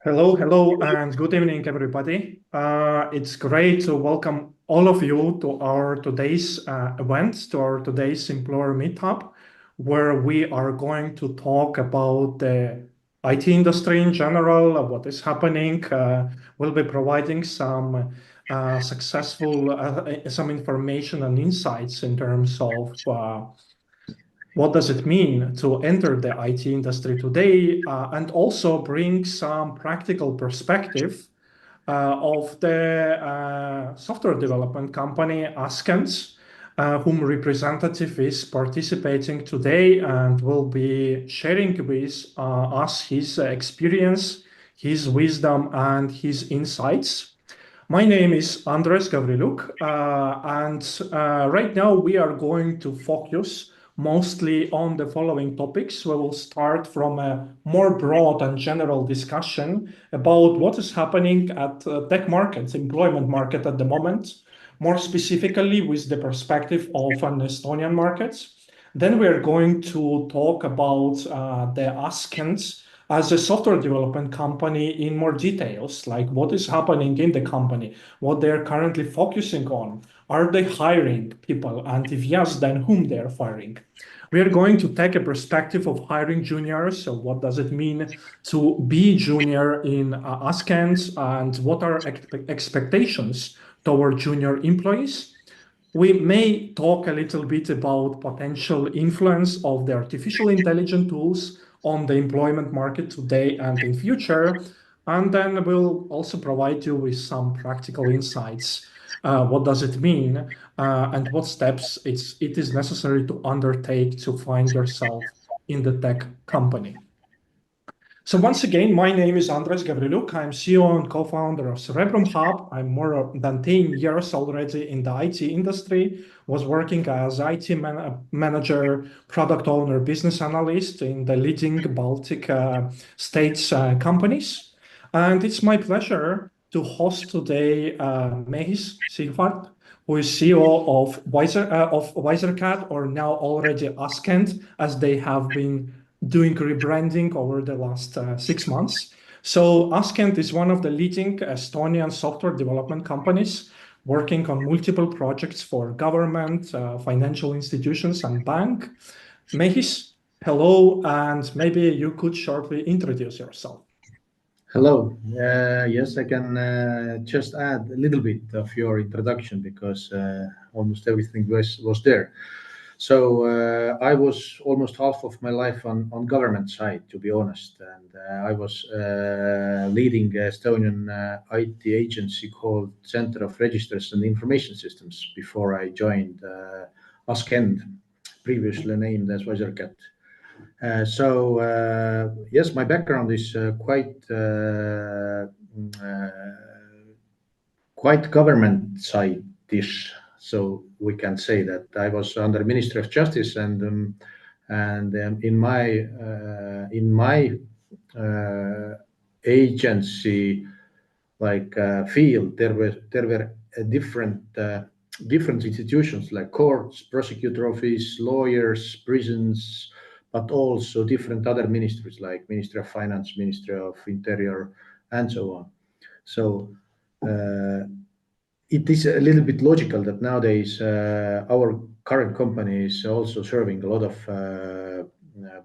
Hello, and good evening, everybody. It's great to welcome all of you to our today's event, to our today's employer meetup, where we are going to talk about the IT industry in general, what is happening. We'll be providing some some information and insights in terms of what does it mean to enter the IT industry today, and also bring some practical perspective of the software development company Askend, whom representative is participating today and will be sharing with us his experience, his wisdom, and his insights. My name is Andress, and right now we are going to focus mostly on the following topics. We will start from a more broad and general discussion about what is happening at tech markets, employment market at the moment, more specifically with the perspective of an Estonian market. Then we are going to talk about the Askend as a software development company in more details, like what is happening in the company, what they're currently focusing on. Are they hiring people? And if yes, then whom they're firing? We are going to take a perspective of hiring juniors. So what does it mean to be junior in Askend, and what are expectations toward junior employees? We may talk a little bit about potential influence of the artificial intelligence tools on the employment market today and in future. And then we'll also provide you with some practical insights. What does it mean, and what steps it is necessary to undertake to find yourself in the tech company. So once again, my name is Andress Gavriluk. I'm CEO and co-founder of Cerebrum Hub. I'm more than 10 years already in the IT industry, was working as IT manager, product owner, business analyst in the leading Baltic states companies. And it's my pleasure to host today Mehis Sihvart, who is CEO of Wisercat, or now already Askend, as they have been doing rebranding over the last 6 months. So Askend is one of the leading Estonian software development companies working on multiple projects for government, financial institutions, and bank. Mehis, hello, and maybe you could shortly introduce yourself. Hello. Yes, I can just add a little bit of your introduction because almost everything was there. So I was almost half of my life on government side, to be honest, and I was leading Estonian IT agency called Center of Registers and Information Systems before I joined Askend, previously named as Wisercat. Yes, my background is quite government side-ish. So we can say that I was under Ministry of Justice, and in my agency field, there were different institutions like courts, prosecutor office, lawyers, prisons, but also different other ministries like Ministry of Finance, Ministry of Interior, and so on. So it is a little bit logical that nowadays our current company is also serving a lot of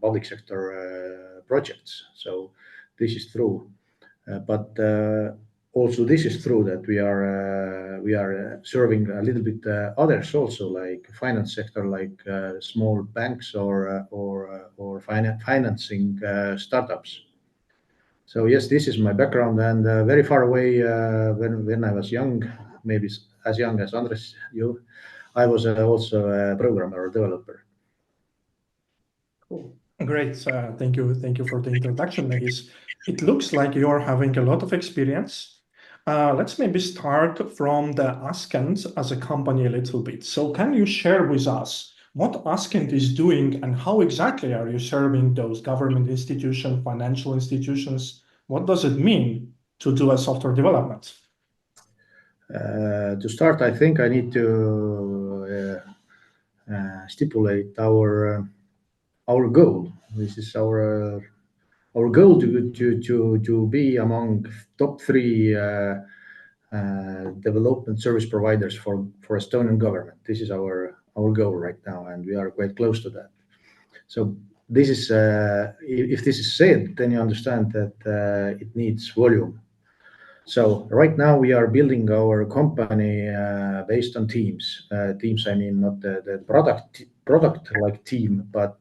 public sector projects. So this is true, but also this is true that we are serving a little bit others also, like finance sector, like small banks or financing startups. So yes, this is my background, and very far away when I was young, maybe as young as Andress, I was also a programmer or developer. Cool. Great. Thank you for the introduction, Mehis. It looks like you're having a lot of experience. Let's maybe start from the Askend as a company a little bit. So can you share with us what Askend is doing and how exactly are you serving those government institutions, financial institutions? What does it mean to do a software development? To start, I think I need to stipulate our goal. This is our our goal to be among top three development service providers for Estonian government. This is our goal right now, and we are quite close to that. So this is if this is said, then you understand that it needs volume. So right now we are building our company based on teams. Teams, I mean not the product like team, but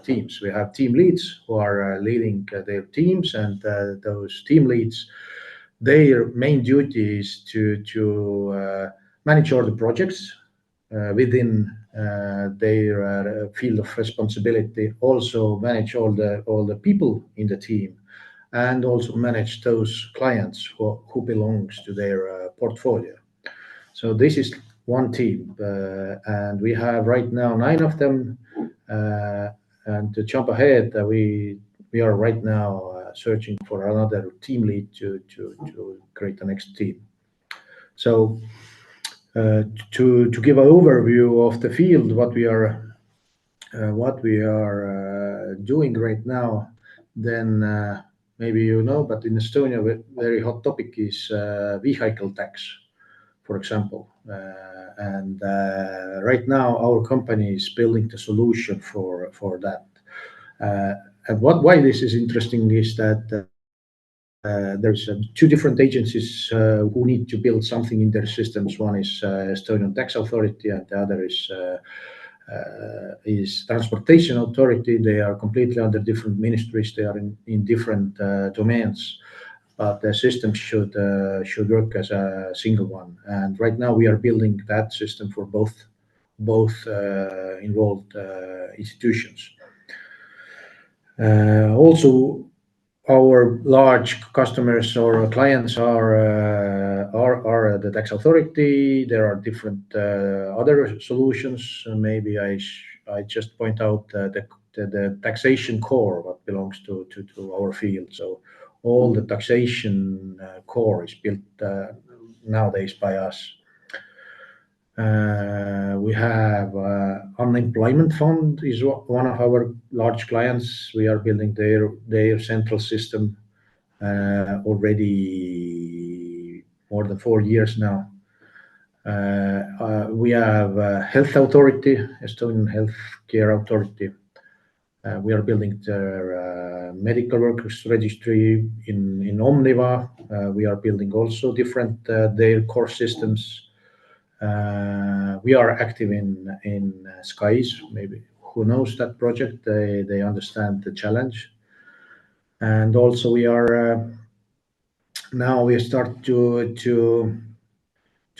teams. We have team leads who are leading their teams, and those team leads, their main duty is to manage all the projects within their field of responsibility. Also manage all the people in the team, and also manage those clients who belongs to their portfolio. So this is one team, and we have right now 9 of them. And to jump ahead, we are right now searching for another team lead to create the next team. So to give an overview of the field, what we are doing right now, then maybe you know, but in Estonia, very hot topic is vehicle tax, for example. And right now, our company is building the solution for that. And why this is interesting is that there's 2 different agencies who need to build something in their systems. One is Estonian Tax Authority, and the other is Transportation Authority. They are completely under different ministries. They are in different domains, but the system should work as a single one. And right now we are building that system for both involved institutions. Also, our large customers or clients are the tax authority. There are different other solutions. Maybe I just point out the taxation core, what belongs to our field. So all the taxation core is built nowadays by us. We have unemployment fund is one of our large clients. We are building their central system already more than 4 years now. We have health authority, Estonian Healthcare Authority. We are building their medical workers registry in Omniva. We are building also different their core systems. We are active in Skies. Maybe who knows that project? They understand the challenge. And also we are now we start to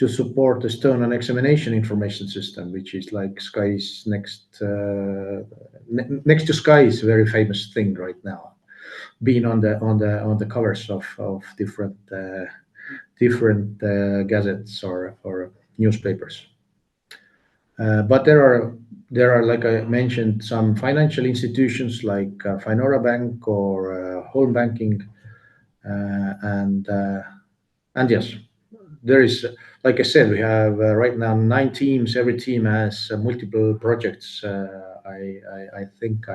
support the Estonian examination information system, which is like Skies next to Skies, very famous thing right now, being on the covers of different gazettes or newspapers. But there are, like I mentioned, some financial institutions like Finora Bank or Home Banking, and yes, there is, like I said, we have right now 9 teams. Every team has multiple projects. I think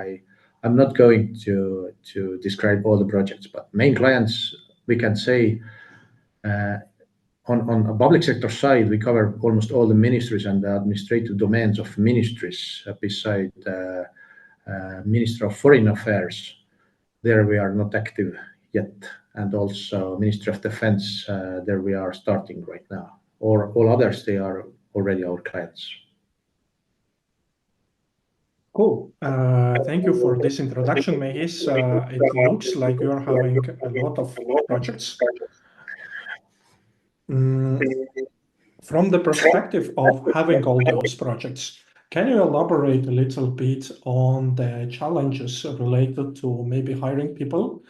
I'm not going to describe all the projects, but main clients, we can say, on a public sector side, we cover almost all the ministries and the administrative domains of ministries, beside Minister of Foreign Affairs. There we are not active yet. And also Ministry of Defense, there we are starting right now. Or all others, they are already our clients. Cool. Thank you for this introduction, Mehis. It looks like you are having a lot of projects. From the perspective of having all those projects, can you elaborate a little bit on the challenges related to maybe hiring people?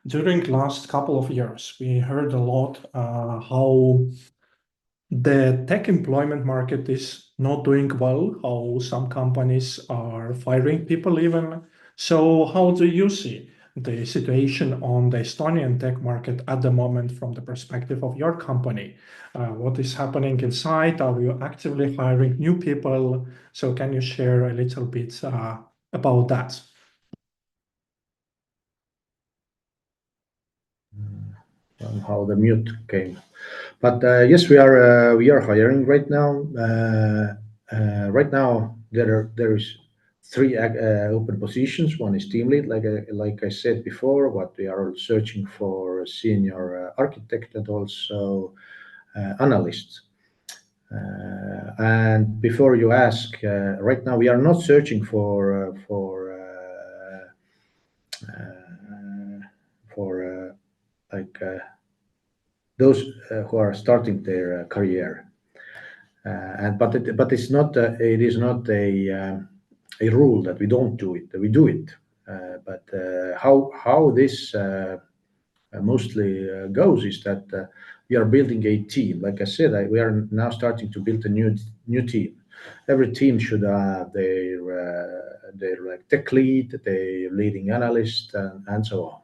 During last couple of years, we heard a lot how the tech employment market is not doing well, how some companies are firing people even. So how do you see the situation on the Estonian tech market at the moment from the perspective of your company? What is happening inside? Are you actively hiring new people? So can you share a little bit about that? Somehow the mute came. But yes, we are hiring right now. Right now there is three open positions. One is team lead, like I said before. What we are searching for a senior architect and also analysts. And before you ask, right now we are not searching for like those who are starting their career. But it's not it is not a rule that we don't do it. We do it. But how this mostly goes is that we are building a team. Like I said, we are now starting to build a new team. Every team should have their like tech lead, their leading analyst, and so on.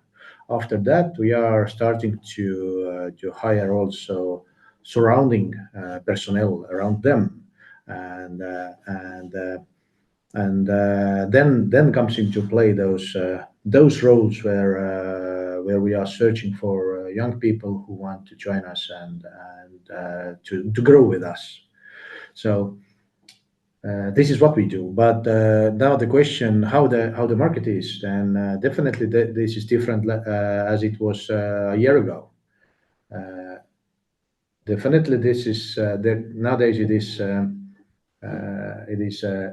After that, we are starting to hire also surrounding personnel around them, and then comes into play those roles where we are searching for young people who want to join us and to grow with us. So this is what we do. But now the question how the market is, and definitely this is different as it was a year ago. Uh, Definitely this is nowadays it is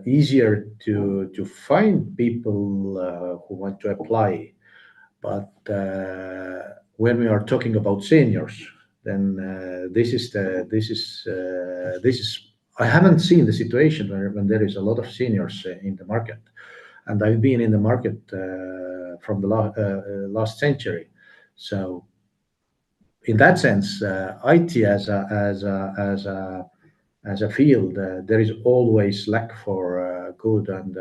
easier to find people who want to apply. But when we are talking about seniors, then this is I haven't seen the situation when there is a lot of seniors in the market, and I've been in the market from the last century. So in that sense, IT as a field, there is always lack for good and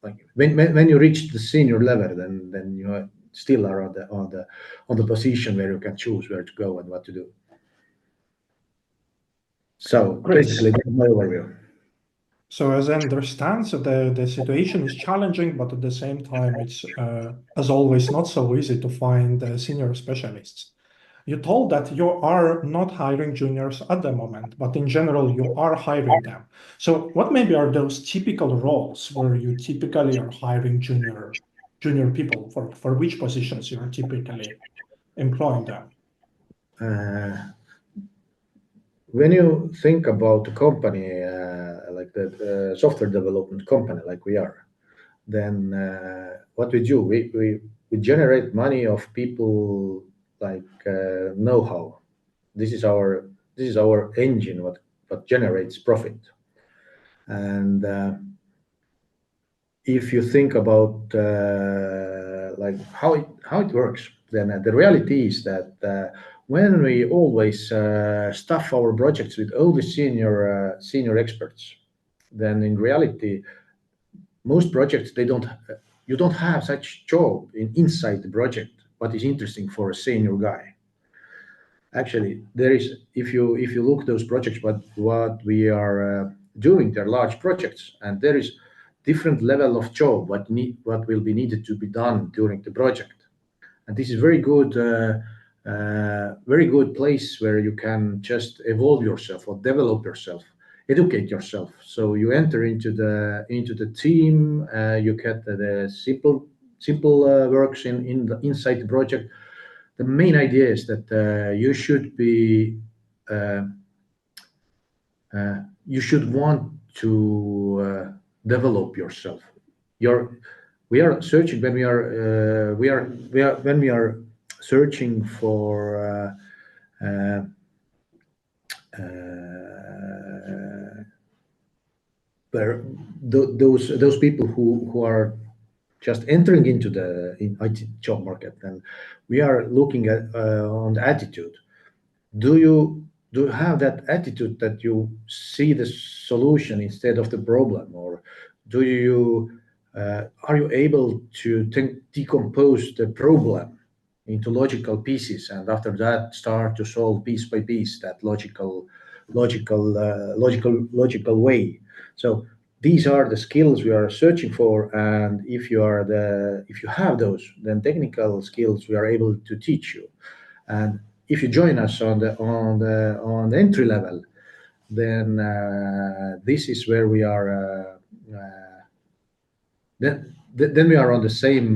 like when you reach the senior level, then you still are on the position where you can choose where to go and what to do. So Great. basically, that's my overview. So as I understand, so the situation is challenging, but at the same time, it's as always not so easy to find senior specialists. You told that you are not hiring juniors at the moment, but in general, you are hiring them. So what maybe are those typical roles where you typically are hiring junior people for which positions you are typically employing them? Uh, when you think about a company like the software development company, like we are, then what we do, we generate money of people like know-how. This is our engine, what generates profit. And if you think about like how it works, then the reality is that when we always staff our projects with only senior experts, then in reality most projects they don't you don't have such job inside the project what is interesting for a senior guy. Actually, there is, if you look those projects, what we are doing, they're large projects, and there is different level of job what will be needed to be done during the project. And this is very good place where you can just evolve yourself or develop yourself, educate yourself. So you enter into the team, you get the simple works inside the project. The main idea is that uh, you should want to develop yourself. Your We are searching when we are searching for where those people who are just entering into the IT job market, and we are looking at on the attitude. Do you have that attitude that you see the solution instead of the problem, or do you are you able to decompose the problem into logical pieces, and after that start to solve piece by piece that logical way? So these are the skills we are searching for, and if you have those, then technical skills we are able to teach you. And if you join us on the entry level, then this is where we are. Then we are on the same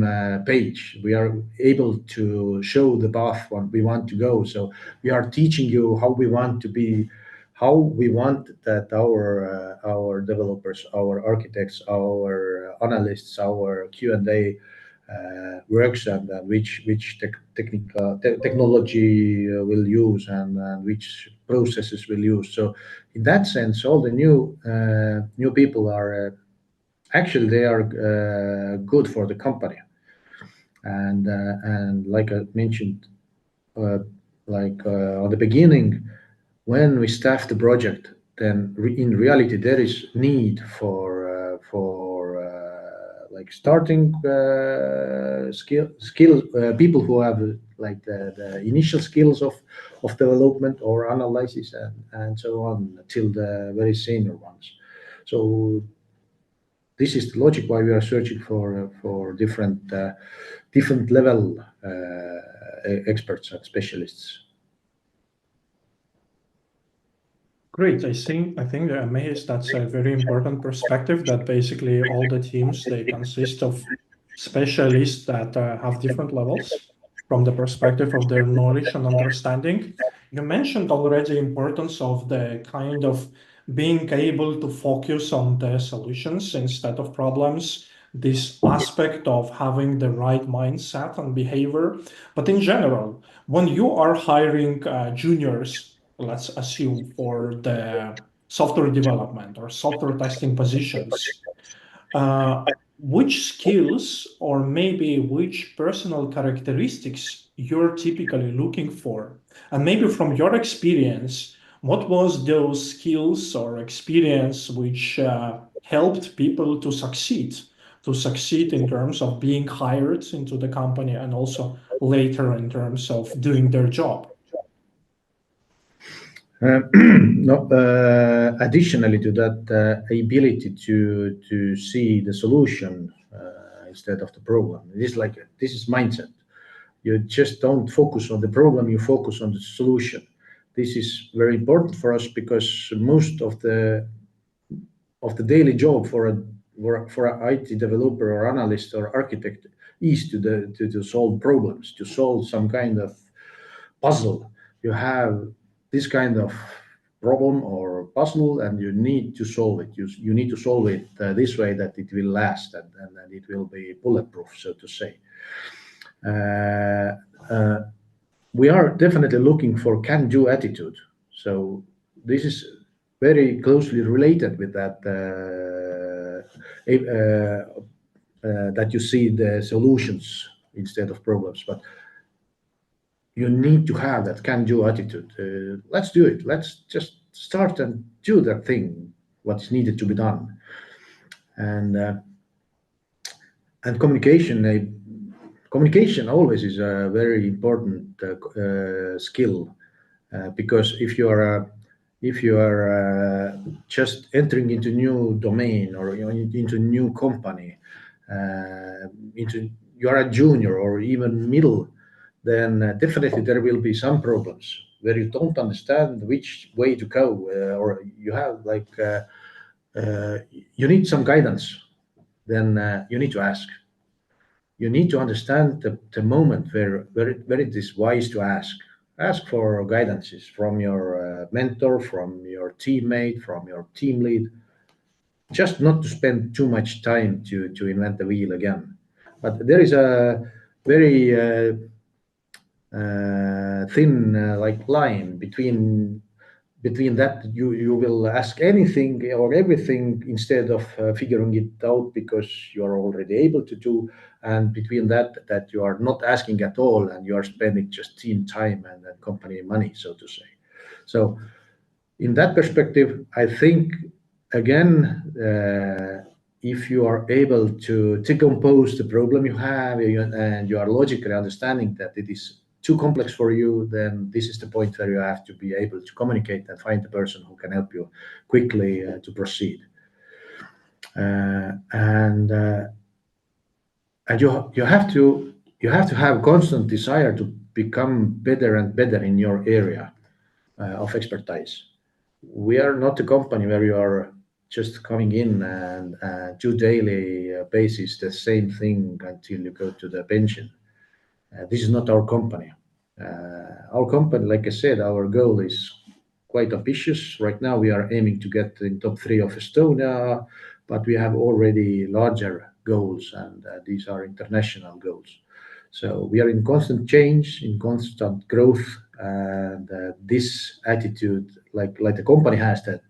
page. We are able to show the path what we want to go. So we are teaching you how we want to be, how we want that our developers, our architects, our analysts, our Q&A works, and which technology will use, and which processes will use. So in that sense, all the new people are. Actually, they are good for the company, and like I mentioned, uh, on the beginning, when we staff the project, then in reality there is need for like starting skill people who have like the initial skills of development or analysis, and so on till the very senior ones. So this is the logic why we are searching for different level experts and specialists. Great. I think Mehis, that's a very important perspective that basically all the teams, they consist of specialists that have different levels from the perspective of their knowledge and understanding. You mentioned already importance of the kind of being able to focus on the solutions instead of problems, this aspect of having the right mindset and behavior. But in general, when you are hiring juniors, let's assume for the software development or software testing positions, which skills or maybe which personal characteristics you're typically looking for? And maybe from your experience, what was those skills or experience which helped people to succeed in terms of being hired into the company and also later in terms of doing their job? No, additionally to that, ability to see the solution instead of the problem. It is like this is mindset. You just don't focus on the problem; you focus on the solution. This is very important for us because most of the daily job for a IT developer or analyst or architect is to solve problems, to solve some kind of puzzle. You have this kind of problem or puzzle, and you need to solve it. You need to solve it this way that it will last, and it will be bulletproof, so to say. Uh, uh, we are definitely looking for can-do attitude. So this is very closely related with that that you see the solutions instead of problems. But you need to have that can-do attitude. Let's do it. Let's just start and do that thing, what's needed to be done. And communication always is a very important skill, because if you are just entering into new domain, or into new company, into you are a junior or even middle, then definitely there will be some problems where you don't understand which way to go, or you have you need some guidance. Then you need to ask. You need to understand the moment where it is wise to ask. Ask for guidances from your mentor, from your teammate, from your team lead. Just not to spend too much time to invent the wheel again. But there is a very thin line between that you will ask anything or everything instead of figuring it out because you are already able to do, and between that you are not asking at all and you are spending just team time and company money, so to say. So in that perspective, I think again, if you are able to decompose the problem you have, and you are logically understanding that it is too complex for you, then this is the point where you have to be able to communicate and find the person who can help you quickly to proceed. And you have to have constant desire to become better and better in your area of expertise. We are not a company where you are just coming in and do daily basis the same thing until you go to the pension. This is not our company. Our company, like I said, our goal is quite ambitious. Right now, we are aiming to get in top three of Estonia, but we have already larger goals, and these are international goals. So we are in constant change, in constant growth, and this attitude, like the company has that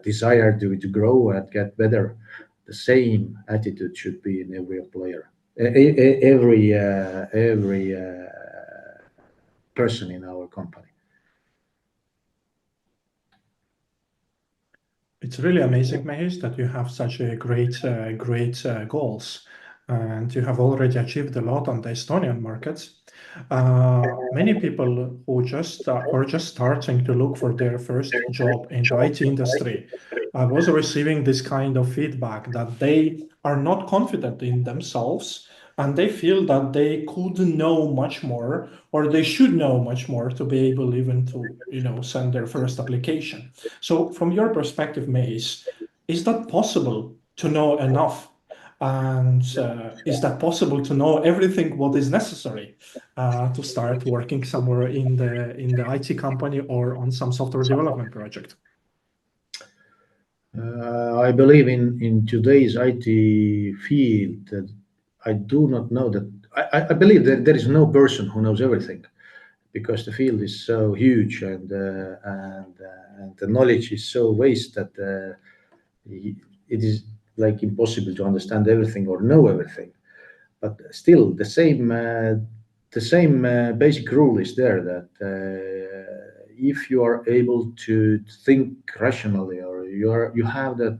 desire to grow and get better, the same attitude should be in every employer, every person in our company. It's really amazing, Mehis, that you have such a great goals, and you have already achieved a lot on the Estonian markets. Many people who are just starting to look for their first job in the IT industry, I was receiving this kind of feedback that they are not confident in themselves and they feel that they could know much more or they should know much more to be able even to, send their first application. So from your perspective, Mace, is that possible to know enough? And is that possible to know everything what is necessary to start working somewhere in the IT company or on some software development project? I believe in today's IT field that I do not know that I believe that there is no person who knows everything because the field is so huge and the knowledge is so vast that it is like impossible to understand everything or know everything. But still, the same basic rule is there that if you are able to think rationally or you have that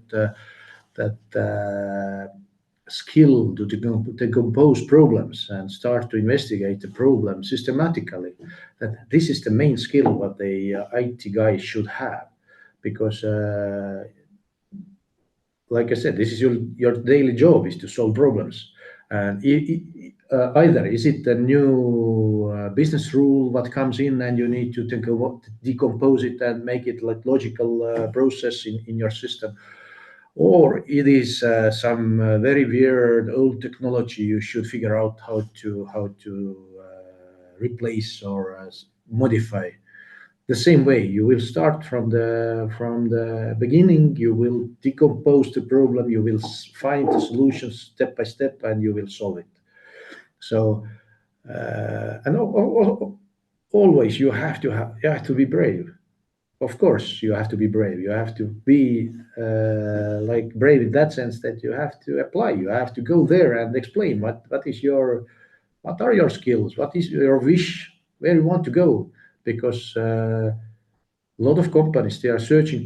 skill to decompose problems and start to investigate the problem systematically, that this is the main skill what the IT guy should have, because like I said, this is your daily job is to solve problems. And either is it a new business rule that comes in and you need to think of what, decompose it and make it like logical process in your system, or it is some very weird old technology you should figure out how to replace or modify. The same way you will start from the beginning, you will decompose the problem, you will find the solutions step by step and you will solve it. So and always you have to be brave. Of course you have to be brave, you have to be like brave in that sense that you have to apply, you have to go there and explain what are your skills, what is your wish, where you want to go, because a lot of companies they are searching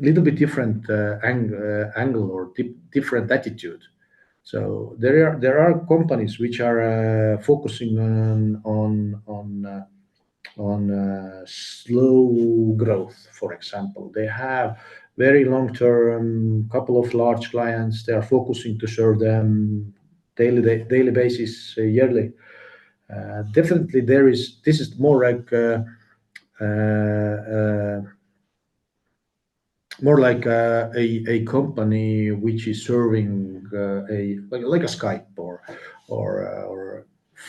little bit different angle or different attitude. So there are companies which are focusing on slow growth. For example, they have very long term couple of large clients. They are focusing to serve them daily basis, yearly. Definitely, this is more like. Uh, More like a company which is serving like a Skype or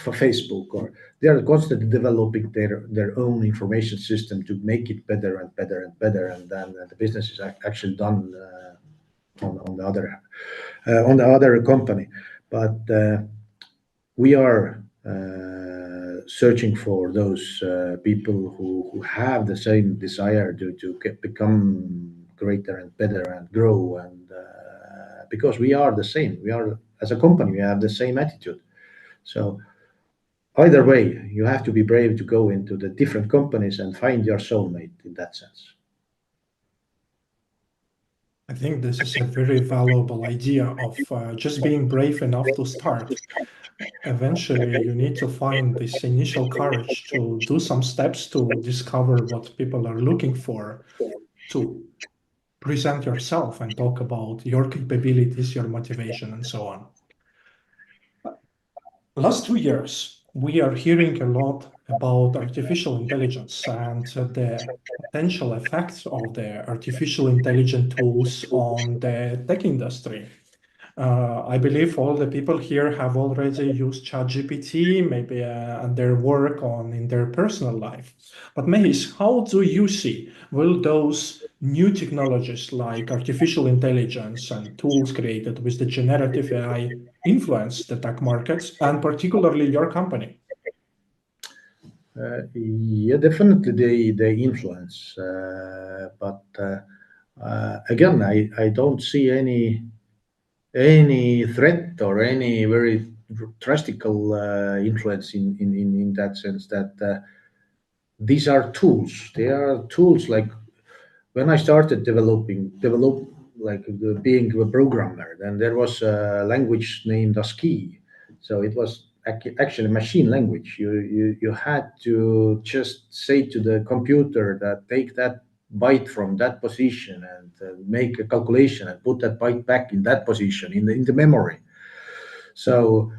Facebook, or they are constantly developing their own information system to make it better and better and better, and then the business is actually done on the other company. But we are searching for those people who have the same desire to become greater and better and grow, and because we are the same, we are as a company, we have the same attitude. So either way, you have to be brave to go into the different companies and find your soulmate in that sense. I think this is a very valuable idea of just being brave enough to start. Eventually, you need to find this initial courage to do some steps to discover what people are looking for too. present yourself and talk about your capabilities, your motivation, and so on. Last 2 years, we are hearing a lot about artificial intelligence and the potential effects of the artificial intelligence tools on the tech industry. I believe all the people here have already used ChatGPT, maybe and their work on in their personal life. But Mehis, how do you see will those new technologies like artificial intelligence and tools created with the generative AI influence the tech markets and particularly your company? Yeah, definitely they influence, but again, I don't see any threat or any very drastical influence in that sense that these are tools. They are tools like when I started develop like being a programmer, then there was a language named ASCII. So it was actually machine language. You had to just say to the computer that take that byte from that position and make a calculation and put that byte back in that position in the memory. So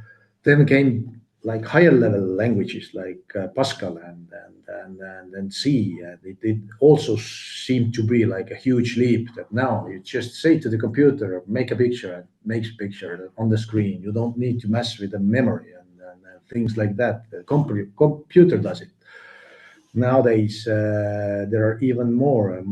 then came like higher level languages like Pascal and C. And it also seemed to be like a huge leap that now you just say to the computer, make a picture and makes a picture on the screen. You don't need to mess with the memory and things like that. The computer does it. Nowadays, there are even more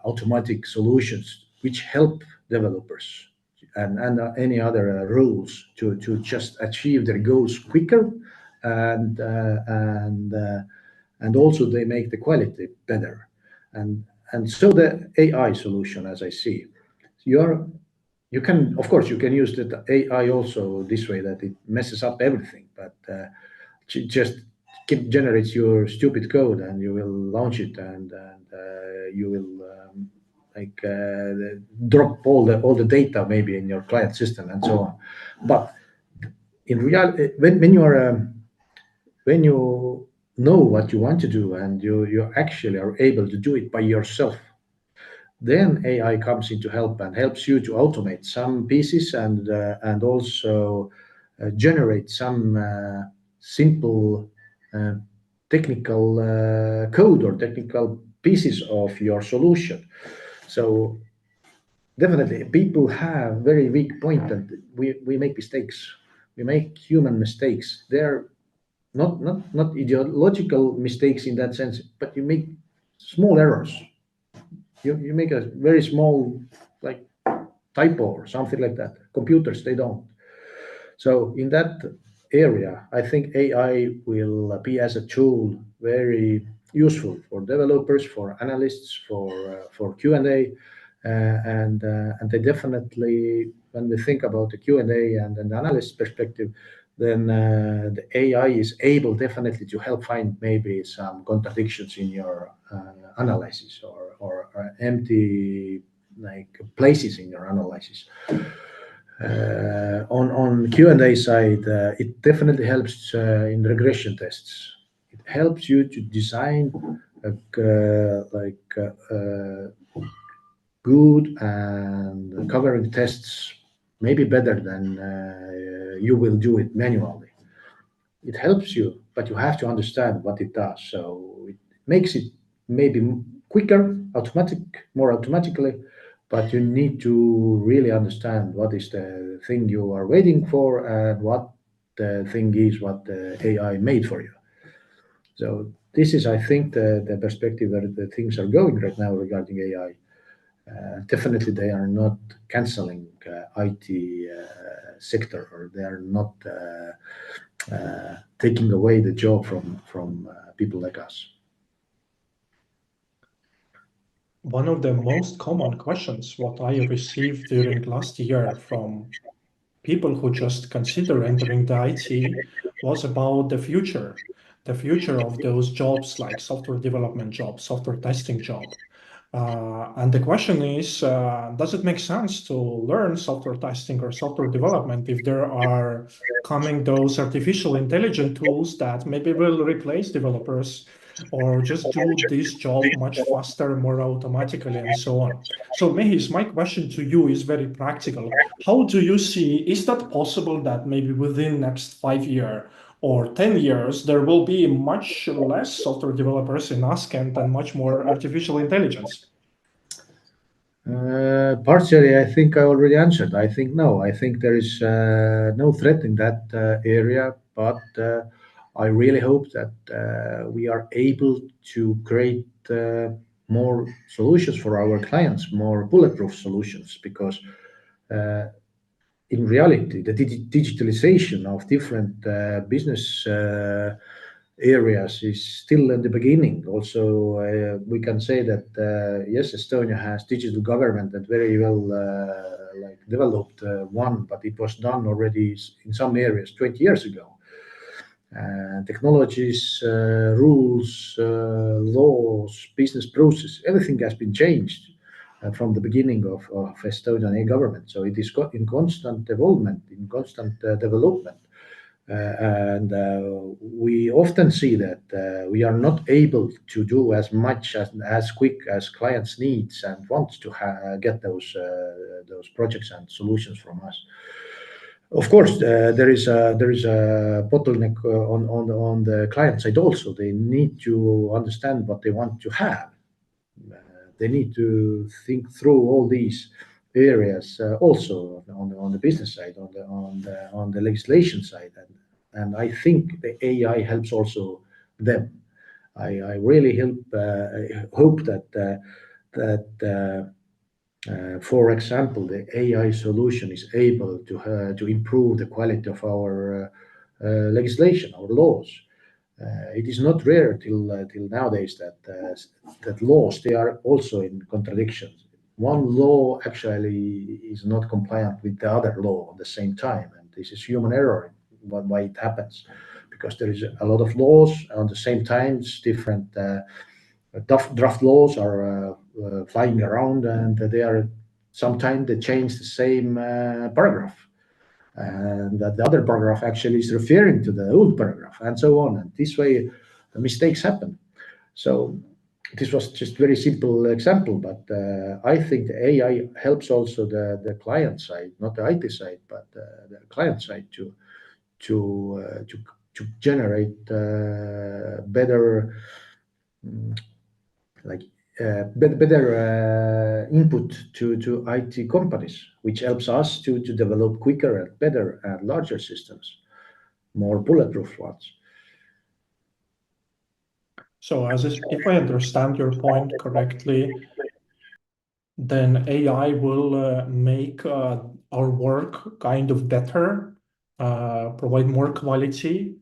automatic solutions which help developers and any other rules to just achieve their goals quicker and uh, and uh, and also they make the quality better and so the AI solution as I see you're you can of course you can use the AI also this way that it messes up everything but just generates your stupid code and you will launch it and you will drop all the data maybe in your client system and so on but in reality when you know what you want to do and you actually are able to do it by yourself then AI comes in to help and helps you to automate some pieces and also generate some simple uh, technical code or technical pieces of your solution. So definitely, people have very weak point that we make mistakes. We make human mistakes. They're not ideological mistakes in that sense, but you make small errors. You make a very small like typo or something like that. Computers they don't. So in that area, I think AI will be as a tool very useful for developers, for analysts, for Q and A, and they definitely when we think about the Q and A and an analyst perspective, then the AI is able definitely to help find maybe some contradictions in your analysis or empty like places in your analysis on Q&A side, it definitely helps in regression tests. It helps you to design good and covering tests, maybe better than you will do it manually. It helps you, but you have to understand what it does. So it makes it maybe quicker, more automatically, but you need to really understand what is the thing you are waiting for and what the thing is what the AI made for you. So this is, I think, the perspective where the things are going right now regarding AI. Definitely, they are not canceling IT sector, or they are not taking away the job from people like us. One of the most common questions what I received during last year from people who just consider entering the IT was about the future of those jobs like software development job, software testing job. And the question is, does it make sense to learn software testing or software development if there are coming those artificial intelligence tools that maybe will replace developers or just do this job much faster, more automatically, and so on. So Mehis, my question to you is very practical. How do you see, is that possible that maybe within next 5 years or 10 years, there will be much less software developers in Askend and much more artificial intelligence? Partially, I think I already answered. I think no. I think there is no threat in that area, but I really hope that we are able to create more solutions for our clients, more bulletproof solutions, because in reality, the digitalization of different business areas is still in the beginning. Also, we can say that yes, Estonia has digital government and very well like developed one, but it was done already in some areas 20 years ago. Technologies, rules, laws, business process, everything has been changed from the beginning of Estonian e-government. So it is in constant development, in constant development. And we often see that we are not able to do as much as quick as clients needs and wants to get those projects and solutions from us. Of course, there is a bottleneck on the client side also. They need to understand what they want to have. They need to think through all these areas also on the business side, on the legislation side, and I think the AI helps also them. I really hope that for example, the AI solution is able to improve the quality of our legislation, our laws. It is not rare till nowadays that laws they are also in contradictions. One law actually is not compliant with the other law at the same time, and this is human error. Why it happens? Because there is a lot of laws at the same time. Different draft laws are flying around, and they are sometimes they change the same paragraph, and that the other paragraph actually is referring to the old paragraph, and so on. And this way, mistakes happen. So this was just very simple example, but I think the AI helps also the client side, not the IT side, but the client side to generate better like better input to IT companies, which helps us to develop quicker and better and larger systems, more bulletproof ones. So if I understand your point correctly, then AI will make our work kind of better, provide more quality,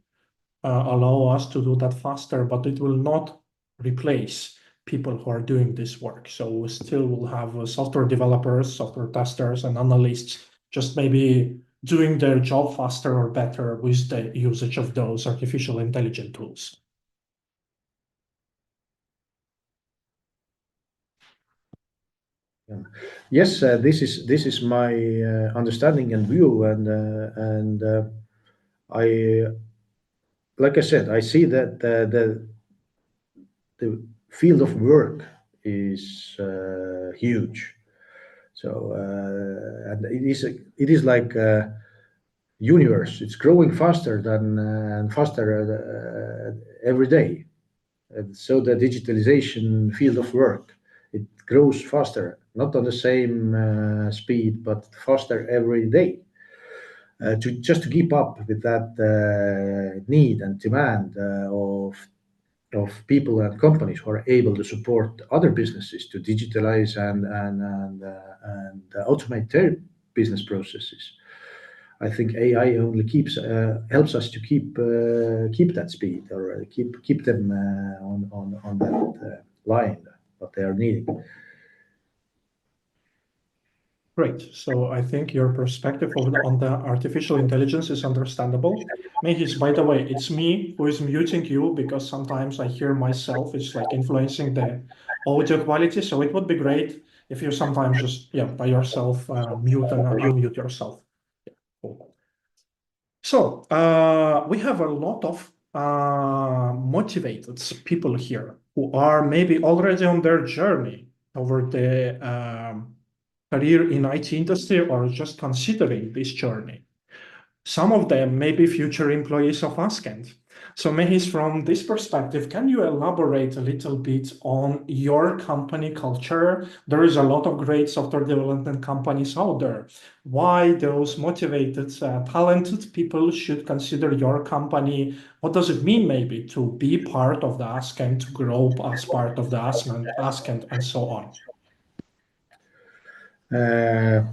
allow us to do that faster, but it will not replace people who are doing this work. So we still will have software developers, software testers, and analysts just maybe doing their job faster or better with the usage of those artificial intelligence tools. Yes, this is my understanding and view, and I, like I said, I see that the field of work is huge. So and it is like universe. It's growing faster than and faster every day. And so the digitalization field of work it grows faster, not on the same speed, but faster every day. To just to keep up with that need and demand of people and companies who are able to support other businesses to digitalize and automate their business processes. I think AI only keeps helps us to keep that speed or keep them on that line what they are needing. Great. So I think your perspective on the artificial intelligence is understandable. Mehis, by the way, it's me who is muting you because sometimes I hear myself. It's like influencing the audio quality. So it would be great if you sometimes just, yeah, by yourself mute and unmute yourself. Yeah, cool. So we have a lot of motivated people here who are maybe already on their journey over the career in IT industry or just considering this journey. Some of them may be future employees of Askend. So Mehis, from this perspective, can you elaborate a little bit on your company culture? There is a lot of great software development companies out there. Why those motivated, talented people should consider your company? What does it mean maybe to be part of the Askend, to grow as part of the Askend, and so on? Uh,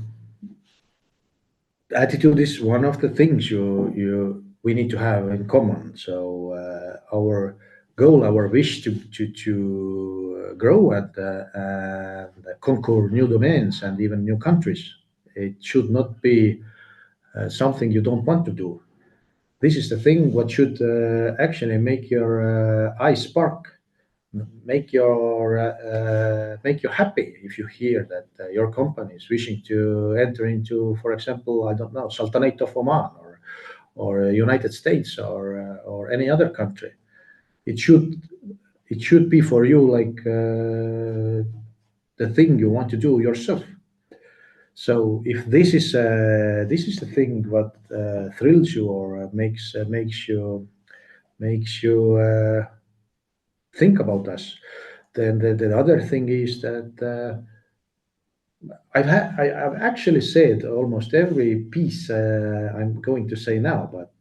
Attitude is one of the things we need to have in common. So our goal, our wish to grow and conquer new domains and even new countries, it should not be something you don't want to do. This is the thing what should actually make your eyes spark, make you happy if you hear that your company is wishing to enter into, for example, I don't know, Sultanate of Oman or United States or any other country. It should it should be for you like the thing you want to do yourself. So if this is the thing what thrills you or makes you think about us, then the other thing is that I've actually said almost every piece I'm going to say now, but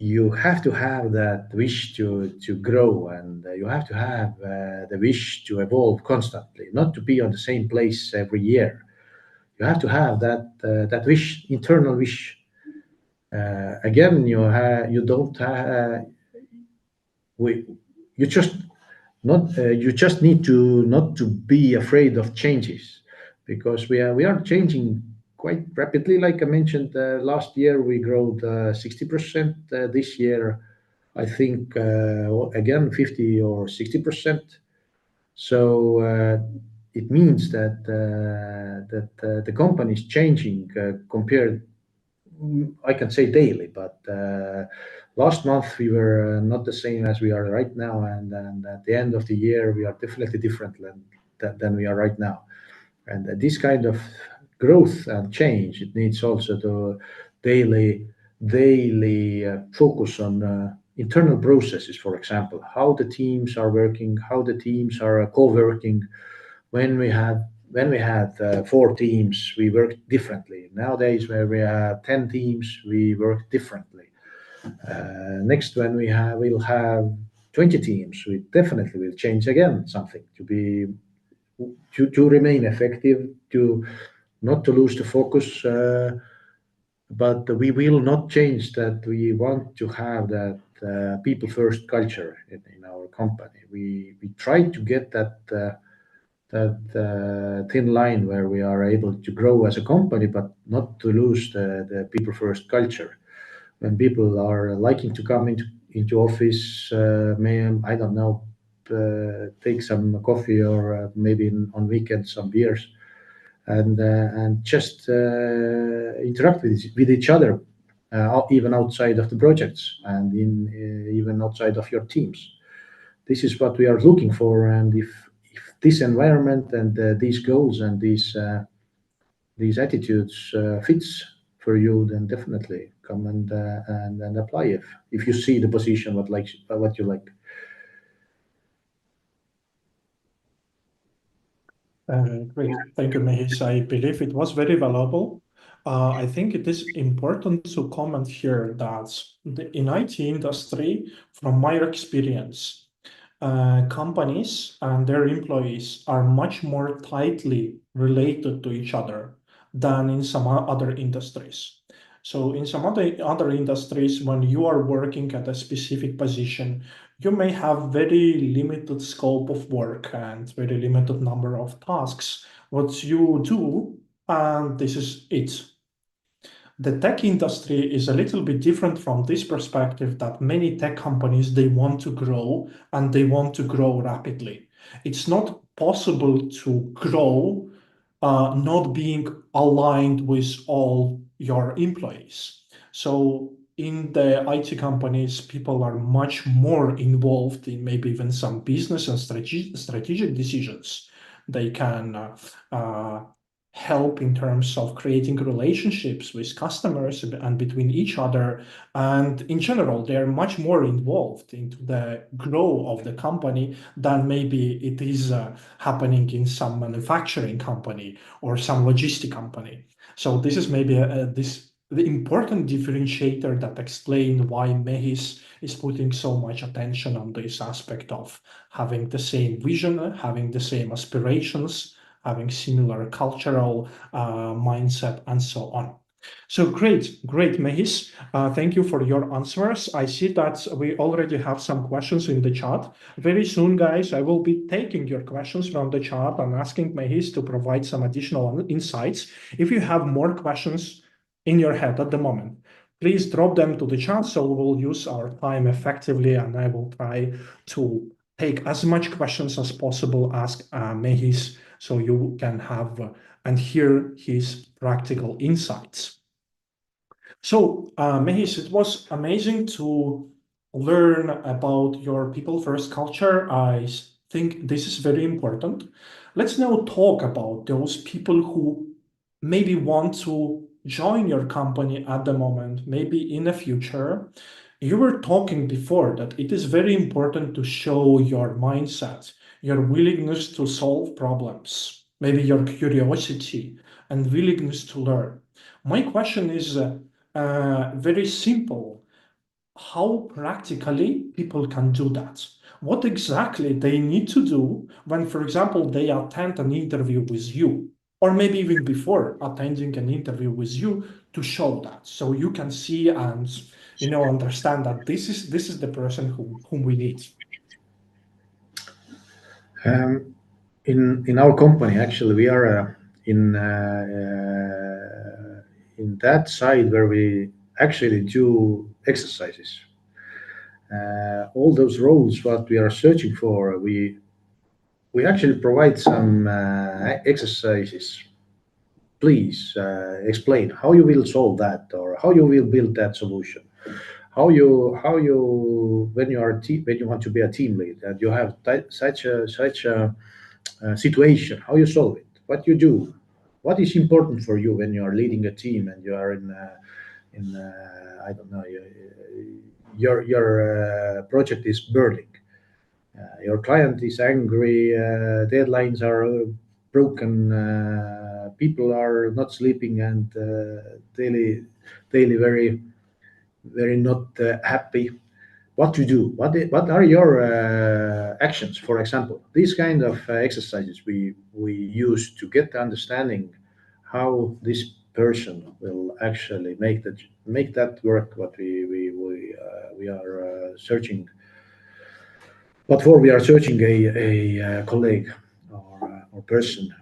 you have to have that wish to grow, and you have to have the wish to evolve constantly, not to be on the same place every year. You have to have that wish, internal wish. Again, you don't have we you just not you just need to not to be afraid of changes, because we are changing quite rapidly. Like I mentioned, last year we grew 60%. This year I think again 50 or 60%. So it means that the company is changing compared, I can say daily, but last month we were not the same as we are right now, and at the end of the year we are definitely different than we are right now. And this kind of growth and change, it needs also to daily focus on internal processes. For example, how the teams are working, how the teams are co-working. When we had 4 teams, we worked differently. Nowadays, where we have 10 teams, we work differently. Next, when we'll have 20 teams, we definitely will change again something to remain effective, to not to lose the focus. But we will not change that. We want to have that people first culture in our company. We try to get that thin line where we are able to grow as a company, but not to lose the people first culture. When people are liking to come into office, I don't know, take some coffee or maybe on weekends some beers, and just interact with each other, even outside of the projects and even outside of your teams. This is what we are looking for, and if this environment and these goals and these attitudes fits for you, then definitely come and apply if you see the position what you like. Great. Thank you, Mehis. I believe it was very valuable. I think it is important to comment here that in IT industry, from my experience, companies and their employees are much more tightly related to each other than in some other industries. So in some other industries, when you are working at a specific position, you may have very limited scope of work and very limited number of tasks. What you do, and this is it. The tech industry is a little bit different from this perspective that many tech companies, they want to grow and they want to grow rapidly. It's not possible to grow not being aligned with all your employees. So in the IT companies, people are much more involved in maybe even some business and strategic decisions. They can uh, help in terms of creating relationships with customers and between each other. And in general, they are much more involved into the growth of the company than maybe it is happening in some manufacturing company or some logistic company. So this is maybe the important differentiator that explains why Mehis is putting so much attention on this aspect of having the same vision, having the same aspirations, having similar cultural mindset, and so on. So great, Mehis. Thank you for your answers. I see that we already have some questions in the chat. Very soon, guys, I will be taking your questions from the chat and asking Mehis to provide some additional insights. If you have more questions in your head at the moment, please drop them to the chat so we will use our time effectively, and I will try to take as much questions as possible, ask Mehis, so you can have and hear his practical insights. So, Mehis, it was amazing to learn about your people first culture. I think this is very important. Let's now talk about those people who maybe want to join your company at the moment, maybe in the future. You were talking before that it is very important to show your mindset, your willingness to solve problems, maybe your curiosity and willingness to learn. My question is very simple. How practically people can do that? What exactly they need to do when, for example, they attend an interview with you, or maybe even before attending an interview with you, to show that, so you can see and understand that this is the person whom we need. Um, in our company, actually, we are in that side where we actually do exercises. All those roles what we are searching for, we actually provide some exercises. Please explain how you will solve that, or how you will build that solution. How you when you are when you want to be a team lead and you have such a situation, how you solve it, what you do, what is important for you when you are leading a team and you are in I don't know, your project is burning, your client is angry, deadlines are broken, people are not sleeping, and daily very not happy. What to do, what are your actions? For example, these kind of exercises we use to get the understanding how this person will actually make that work what we are searching. What for we are searching a colleague or person.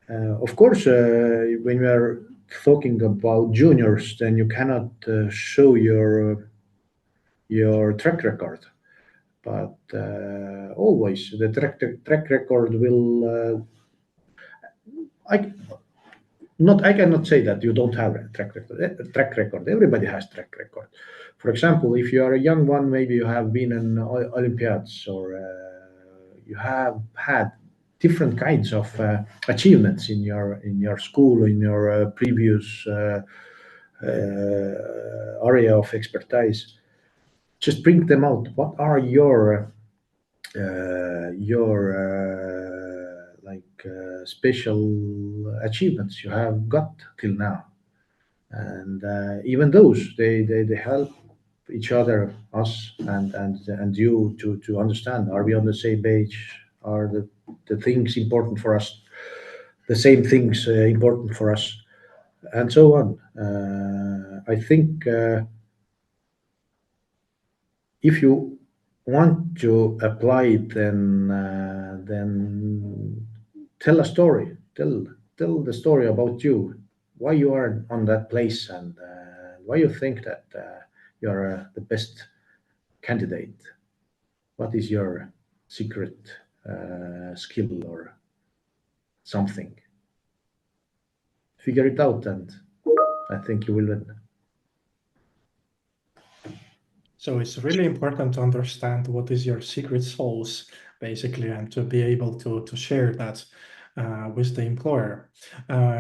Of course, when we are talking about juniors, then you cannot show your track record. But always the track record will. I not I cannot say that you don't have a track record. Track record. Everybody has track record. For example, if you are a young one, maybe you have been in Olympiads, or you have had different kinds of achievements in your school, in your previous area of expertise. Just bring them out. What are your special achievements you have got till now, and even those they help each other, us and you to understand, are we on the same page, are the things important for us, the same things important for us, and so on. I think if you want to apply it, then tell a story. Tell the story about you, why you are on that place, and why you think that you are the best candidate. What is your secret skill or something? Figure it out, and I think you will win. So it's really important to understand what is your secret sauce, basically, and to be able to share that with the employer.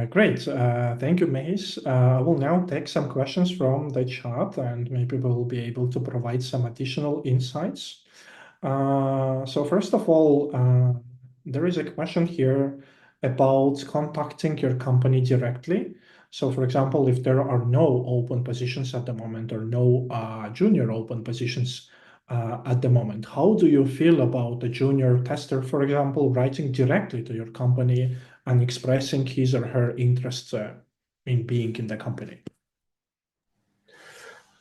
Great. Thank you, Mehis. I will now take some questions from the chat, and maybe we'll be able to provide some additional insights. So first of all, there is a question here about contacting your company directly. So for example, if there are no open positions at the moment or no junior open positions at the moment, how do you feel about a junior tester, for example, writing directly to your company and expressing his or her interest in being in the company?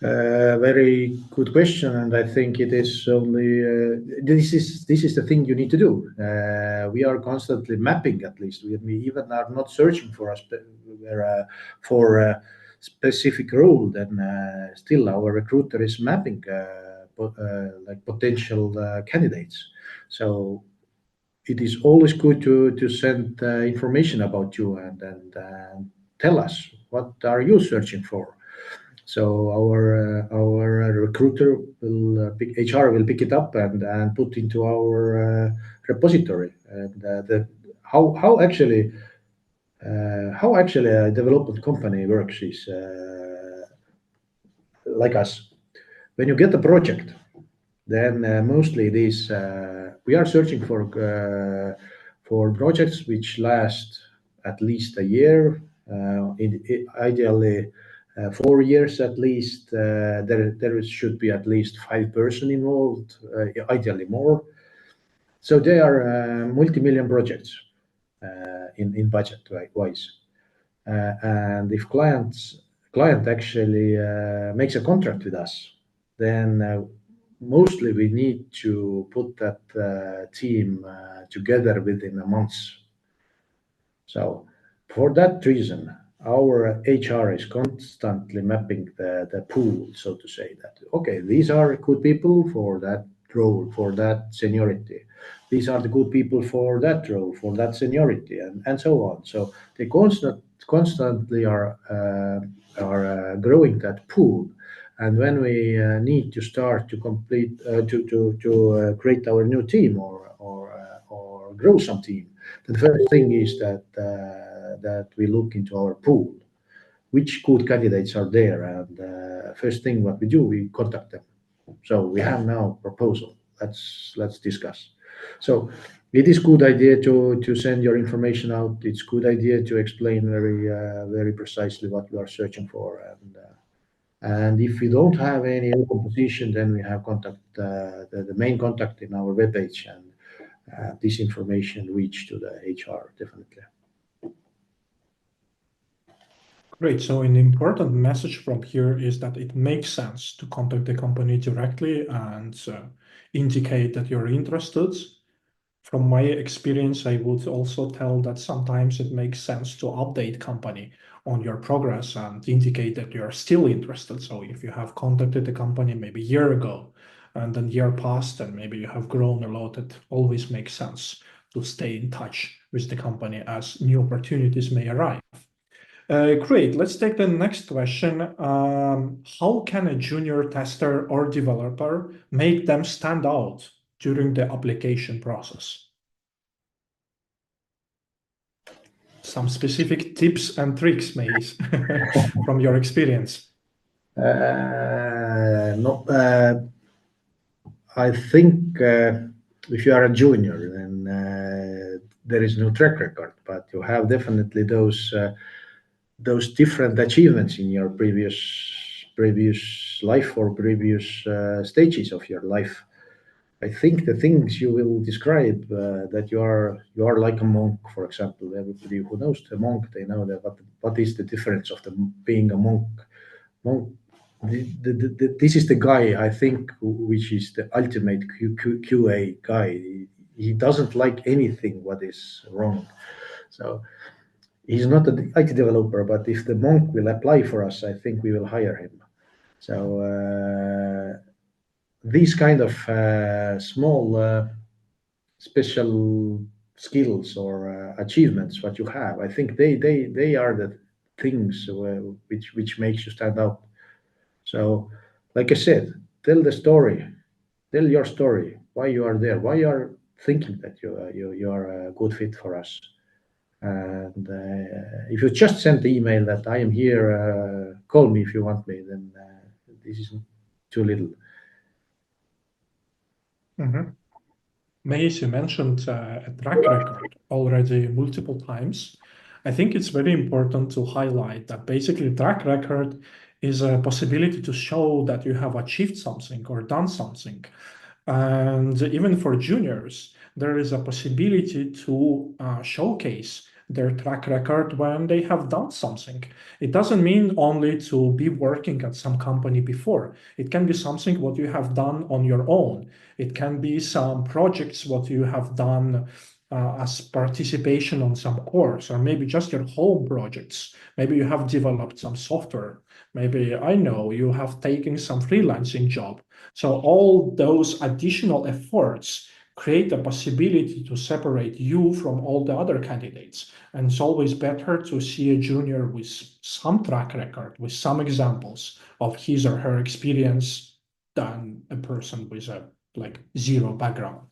Very good question, and I think it is only this is the thing you need to do. We are constantly mapping, at least we even are not searching for a specific role. Then still our recruiter is mapping like potential candidates. So it is always good to send information about you and tell us what are you searching for. So our recruiter will HR will pick it up and put into our repository. And how actually a development company works is like us. When you get a project, then mostly these we are searching for projects which last at least a year, ideally 4 years at least. There should be at least 5 person involved, ideally more. So they are multi-million projects in budget wise. And if client actually makes a contract with us, then mostly we need to put that team together within a month. So for that reason, our HR is constantly mapping the pool, so to say, that, okay, these are good people for that role, for that seniority. These are the good people for that role, for that seniority, and so on. So they constantly are growing that pool. And when we need to start to complete to create our new team or grow some team, the first thing is that we look into our pool, which good candidates are there, and first thing what we do, we contact them. So we have now proposal. Let's discuss. So it is good idea to send your information out. It's good idea to explain very precisely what you are searching for, and if we don't have any open position, then we have contact the main contact in our webpage, and this information reach to the HR definitely. Great. So an important message from here is that it makes sense to contact the company directly and indicate that you're interested. From my experience, I would also tell that sometimes it makes sense to update company on your progress and indicate that you're still interested. So if you have contacted the company maybe a year ago and then year passed and maybe you have grown a lot, it always makes sense to stay in touch with the company as new opportunities may arrive. Great. Let's take the next question. How can a junior tester or developer make them stand out during the application process? Some specific tips and tricks, Mehis, from your experience. No, I think if you are a junior, then there is no track record, but you have definitely those different achievements in your previous life or previous stages of your life. I think the things you will describe that you are like a monk, for example. Everybody who knows the monk, they know that what is the difference of being a monk. Monk, this is the guy I think which is the ultimate QA guy. He doesn't like anything what is wrong. So he's not an IT developer, but if the monk will apply for us, I think we will hire him. So these kind of small special skills or achievements what you have, I think they are the things which makes you stand out. So like I said, tell the story, tell your story, why you are there, why you are thinking that you are a good fit for us. And if you just send the email that I am here, call me if you want me, then this is too little. Mhm. Mehis, you mentioned a track record already multiple times. I think it's very important to highlight that basically track record is a possibility to show that you have achieved something or done something. And even for juniors, there is a possibility to showcase their track record when they have done something. It doesn't mean only to be working at some company before. It can be something what you have done on your own. It can be some projects what you have done as participation on some course, or maybe just your home projects. Maybe you have developed some software. Maybe I know you have taken some freelancing job. So all those additional efforts create a possibility to separate you from all the other candidates. And it's always better to see a junior with some track record, with some examples of his or her experience than a person with a like zero background.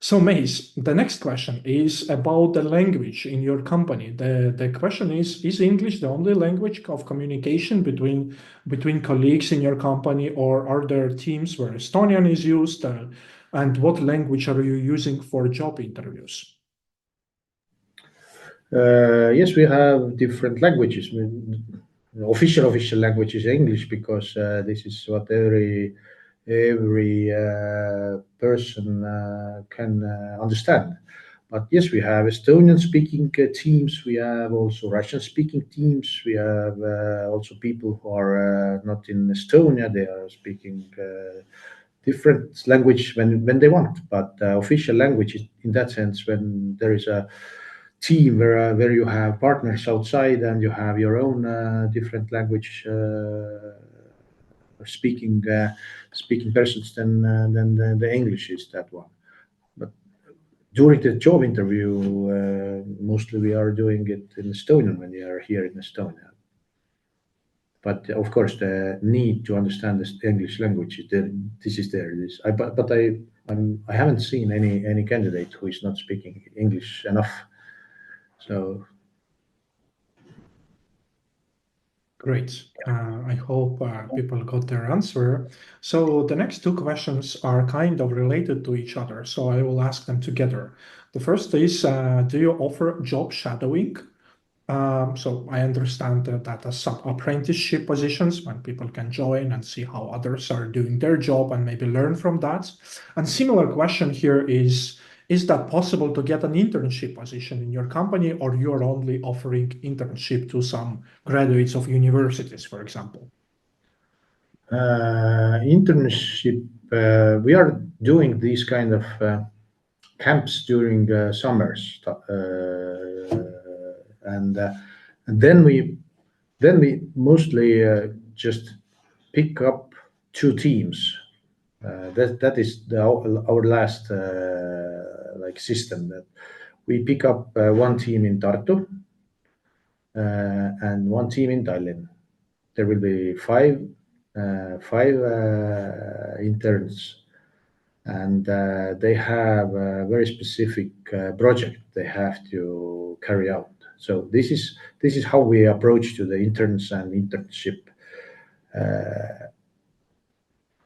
So, Mace, the next question is about the language in your company. The question is English the only language of communication between colleagues in your company, or are there teams where Estonian is used? And what language are you using for job interviews? Yes, we have different languages. Official language is English because this is what every person can understand. But yes, we have Estonian speaking teams. We have also Russian speaking teams. We have also people who are not in Estonia. They are speaking different language when they want. But official language is in that sense when there is a team where you have partners outside and you have your own different language speaking speaking persons, then the English is that one. But during the job interview, mostly we are doing it in Estonian when we are here in Estonia. But of course, the need to understand the English language is there. This is there. I haven't seen any candidate who is not speaking English enough. So Great. I hope people got their answer. So the next two questions are kind of related to each other, so I will ask them together. The first is, do you offer job shadowing? So I understand that as some apprenticeship positions when people can join and see how others are doing their job and maybe learn from that. And similar question here is that possible to get an internship position in your company, or you're only offering internship to some graduates of universities, for example? internship, we are doing these kind of camps during summers, and then we mostly just pick up two teams. That is our last like system, that we pick up one team in Tartu and one team in Tallinn. There will be five interns, and they have a very specific project they have to carry out. So this is how we approach to the interns and internship.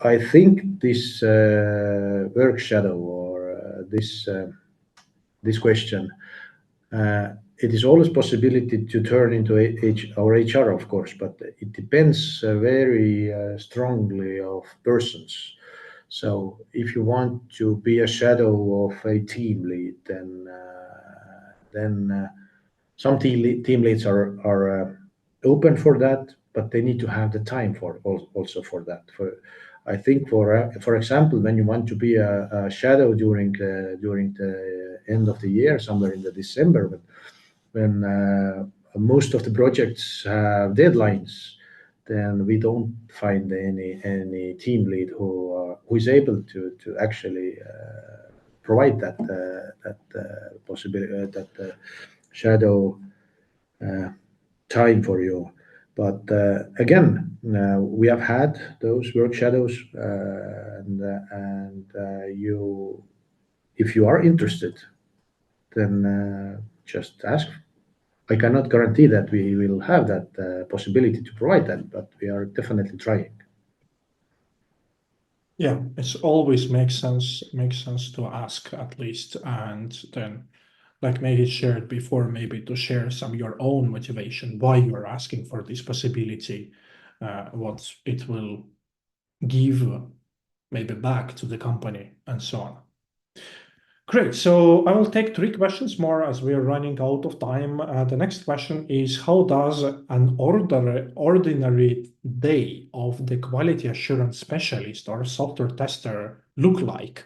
I think this work shadow, or this question, it is always possibility to turn into our HR, of course, but it depends very strongly of persons. So if you want to be a shadow of a team lead, then some team leads are open for that, but they need to have the time for also for that. I think for example, when you want to be a shadow during the end of the year, somewhere in the December, when most of the projects have deadlines, then we don't find any team lead who is able to actually provide that possibility, that shadow time for you. But again, we have had those work shadows, and you, if you are interested, then just ask. I cannot guarantee that we will have that possibility to provide that, but we are definitely trying. Yeah, it's always makes sense to ask at least, and then like Mehis shared before, maybe to share some your own motivation why you're asking for this possibility, what it will give maybe back to the company and so on. Great. So I will take 3 questions more as we are running out of time. The next question is, how does an ordinary day of the quality assurance specialist or software tester look like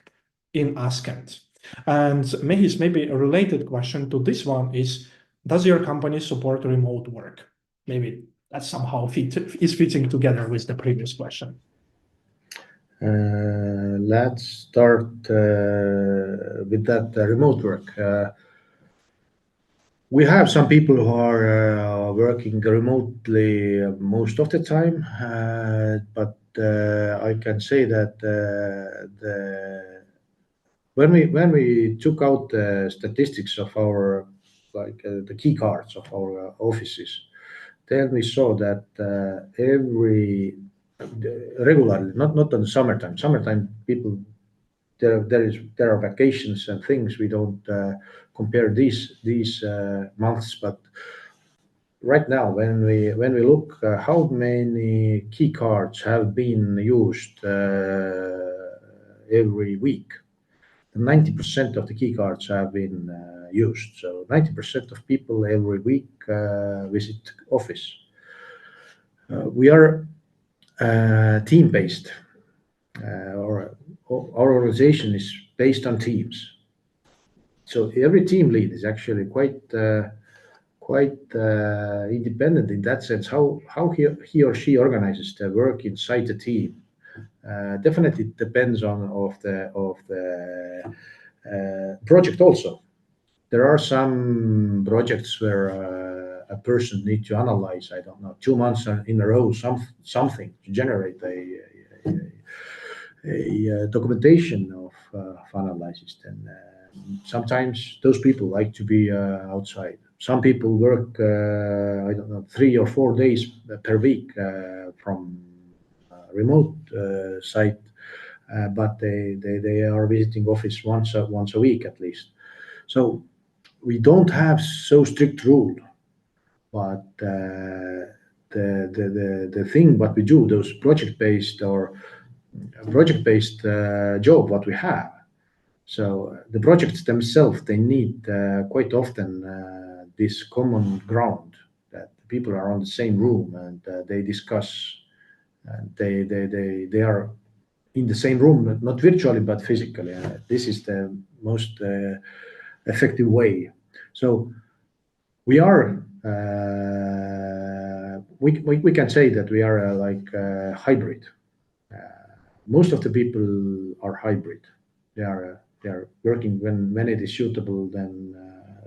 in Askend? And Mehis, maybe a related question to this one is, does your company support remote work? Maybe that somehow is fitting together with the previous question. Let's start with that remote work. We have some people who are working remotely most of the time, but I can say that when we took out the statistics of our the key cards of our offices, then we saw that every regularly, not in the summertime. Summertime people there are vacations and things. We don't compare these months, but right now when we look how many key cards have been used every week, 90% of the key cards have been used. So 90% of people every week visit office. We are team based. Our organization is based on teams. So every team lead is actually quite independent in that sense. How he or she organizes the work inside the team definitely depends on the project also. There are some projects where a person needs to analyze, I don't know, 2 months in a row something to generate a documentation of analysis. Then sometimes those people like to be outside. Some people work, I don't know, 3 or 4 days per week from remote site, but they are visiting office once a week at least. So we don't have so strict rule, but the thing what we do, those project-based job what we have. So the projects themselves, they need quite often this common ground that people are on the same room and they discuss. And they are in the same room, not virtually but physically. This is the most effective way. So we are. We can say that we are like hybrid. Most of the people are hybrid. They are working when it is suitable, then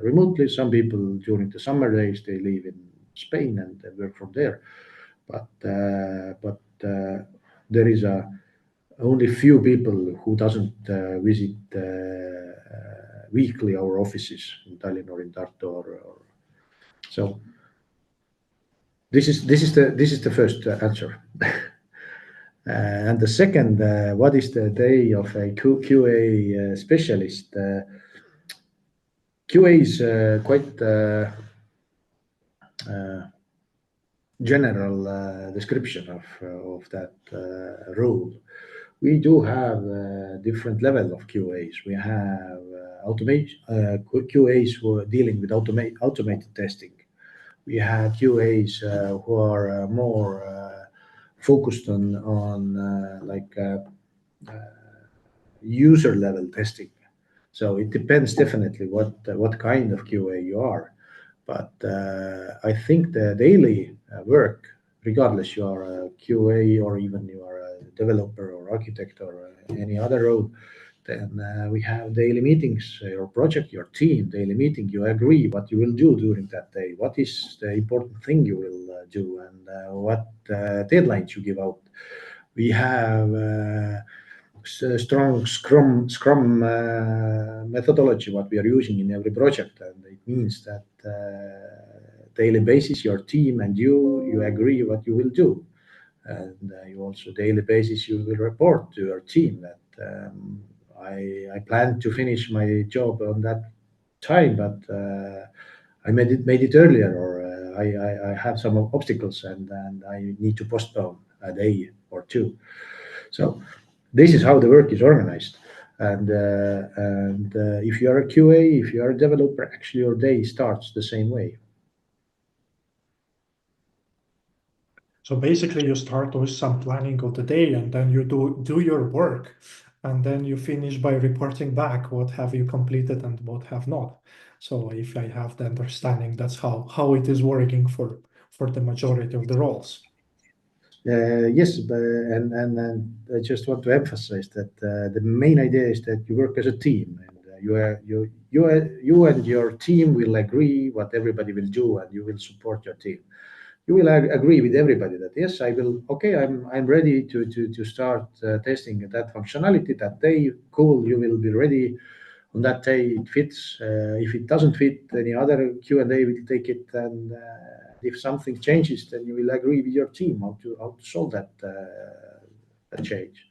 remotely. Some people during the summer days they live in Spain and they work from there. But there is only few people who doesn't visit weekly our offices in Tallinn or in Tartu or so. This is the first answer. And the second, what is the day of a QA specialist? QA is quite general description of that role. We do have different level of QAs. We have automation QAs who are dealing with automated testing. We have QAs who are more focused on user level testing. So it depends definitely what kind of QA you are. But I think the daily work, regardless you are a QA or even you are a developer or architect or any other role, Then we have daily meetings, your project, your team, daily meeting. You agree what you will do during that day, what is the important thing you will do, and what deadlines you give out. We have strong Scrum methodology what we are using in every project, and it means that daily basis your team and you agree what you will do, and you also daily basis you will report to your team that I plan to finish my job on that time, but I made it earlier, or I have some obstacles and I need to postpone a day or two. So this is how the work is organized. And if you are a QA, if you are a developer, actually your day starts the same way. So basically, you start with some planning of the day, and then you do your work, and then you finish by reporting back what have you completed and what have not. So if I have the understanding, that's how it is working for the majority of the roles. Yes, and I just want to emphasize that the main idea is that you work as a team, and you and your team will agree what everybody will do, and you will support your team. You will agree with everybody that yes, I will. Okay, I'm ready to start testing that functionality that day. Cool, you will be ready on that day. It fits. If it doesn't fit, any other Q&A will take it, and if something changes, then you will agree with your team how to solve that change.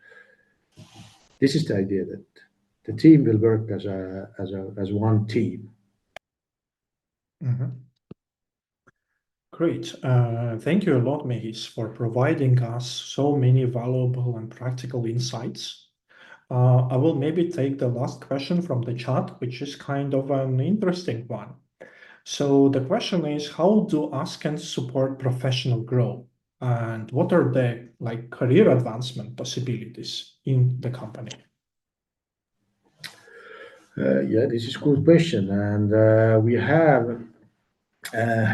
This is the idea that the team will work as one team. Mhm. Great. Thank you a lot, Mehis, for providing us so many valuable and practical insights. I will maybe take the last question from the chat, which is kind of an interesting one. So the question is, how do Askend support professional growth? And what are the career advancement possibilities in the company? Yeah, this is a good question, and we have. Uh,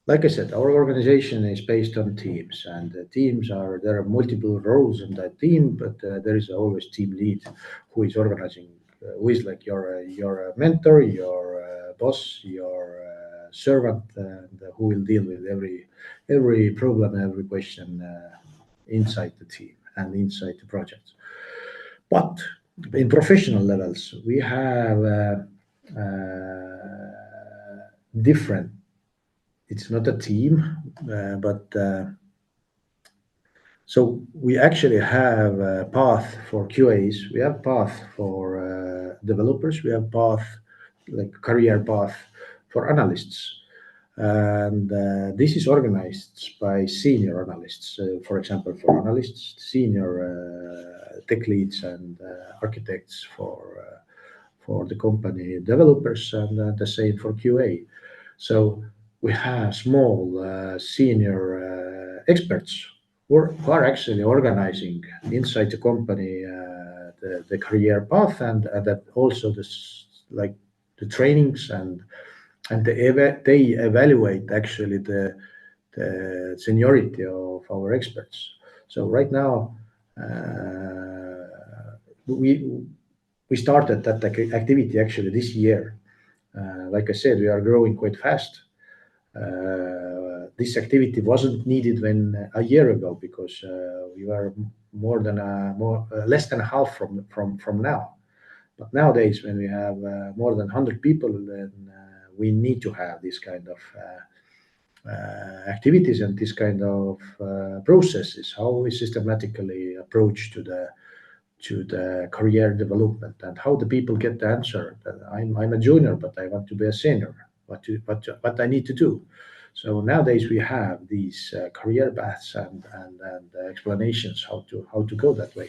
like I said, our organization is based on teams, and there are multiple roles in that team, but there is always team lead who is organizing, who is like your mentor, your boss, your servant, and who will deal with every problem, every question inside the team and inside the project. But in professional levels, we have different. It's not a team, but so we actually have a path for QAs. We have path for developers. We have path like career path for analysts. And this is organized by senior analysts. For example, for analysts, senior tech leads and architects for the company developers, and the same for QA. So we have small senior experts who are actually organizing inside the company the career path, and that also like the trainings, and they evaluate actually the seniority of our experts. So right now, we started that activity actually this year. Like I said, we are growing quite fast. This activity wasn't needed when a year ago, because we were less than half from now. But nowadays, when we have more than 100 people, then we need to have this kind of activities and this kind of processes, how we systematically approach to the career development, and how the people get the answer that I'm a junior, but I want to be a senior. What I need to do. So nowadays we have these career paths and explanations how to go that way.